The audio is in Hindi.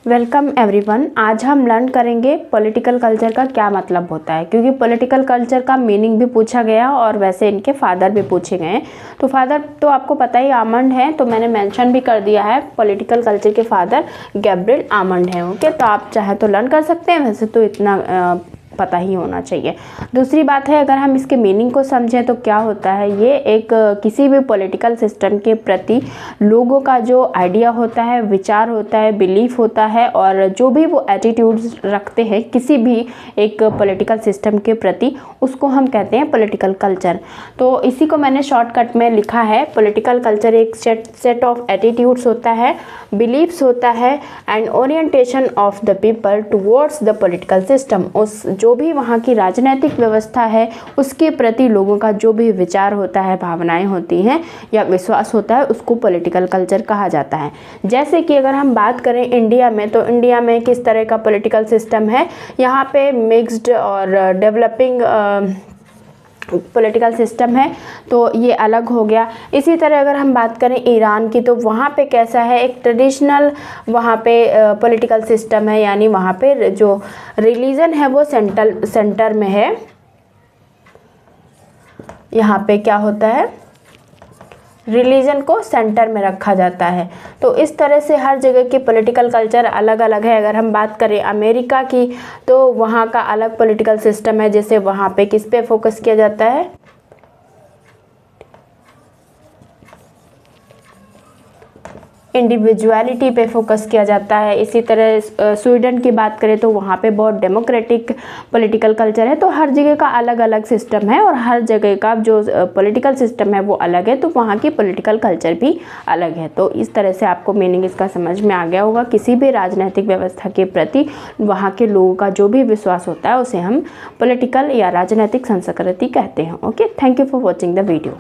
Welcome everyone. आज हम लर्न करेंगे पॉलिटिकल कल्चर का क्या मतलब होता है, क्योंकि पॉलिटिकल कल्चर का मीनिंग भी पूछा गया और वैसे इनके फादर भी पूछे गए हैं। तो फादर तो आपको पता ही आमंड हैं, तो मैंने मेंशन भी कर दिया है पॉलिटिकल कल्चर के फादर गैब्रियल आमंड हैं। ओके, तो आप चाहे तो लर्न कर सकते हैं, वैसे तो इतना पता ही होना चाहिए। दूसरी बात है, अगर हम इसके मीनिंग को समझें तो क्या होता है, ये एक किसी भी पॉलिटिकल सिस्टम के प्रति लोगों का जो आइडिया होता है, विचार होता है, बिलीफ होता है और जो भी वो एटीट्यूड्स रखते हैं किसी भी एक पॉलिटिकल सिस्टम के प्रति, उसको हम कहते हैं पॉलिटिकल कल्चर। तो इसी को मैंने शॉर्टकट में लिखा है। पॉलिटिकल कल्चर एक सेट ऑफ एटीट्यूड्स होता है, बिलीफ्स होता है and orientation of the people towards the political system. उस जो भी वहाँ की राजनीतिक व्यवस्था है उसके प्रति लोगों का जो भी विचार होता है, भावनाएं होती हैं या विश्वास होता है, उसको पॉलिटिकल कल्चर कहा जाता है। जैसे कि अगर हम बात करें इंडिया में, तो इंडिया में किस तरह का पॉलिटिकल सिस्टम है, यहाँ पे मिक्स्ड और डेवलपिंग पॉलिटिकल सिस्टम है, तो ये अलग हो गया। इसी तरह अगर हम बात करें ईरान की, तो वहाँ पे कैसा है, एक ट्रेडिशनल वहाँ पे पॉलिटिकल सिस्टम है, यानी वहाँ पे जो रिलीजन है वो सेंटर में है। यहाँ पे क्या होता है, रिलीजन को सेंटर में रखा जाता है। तो इस तरह से हर जगह की पॉलिटिकल कल्चर अलग अलग है। अगर हम बात करें अमेरिका की, तो वहाँ का अलग पॉलिटिकल सिस्टम है। जैसे वहाँ पे किस पे फोकस किया जाता है, इंडिविजुअलिटी पे फोकस किया जाता है। इसी तरह स्वीडन की बात करें तो वहाँ पे बहुत डेमोक्रेटिक पॉलिटिकल कल्चर है। तो हर जगह का अलग अलग सिस्टम है और हर जगह का जो पॉलिटिकल सिस्टम है वो अलग है, तो वहाँ की पॉलिटिकल कल्चर भी अलग है। तो इस तरह से आपको मीनिंग इसका समझ में आ गया होगा। किसी भी राजनीतिक व्यवस्था के प्रति वहाँ के लोगों का जो भी विश्वास होता है उसे हम पॉलिटिकल या राजनीतिक संस्कृति कहते हैं। Okay, thank you for watching the video.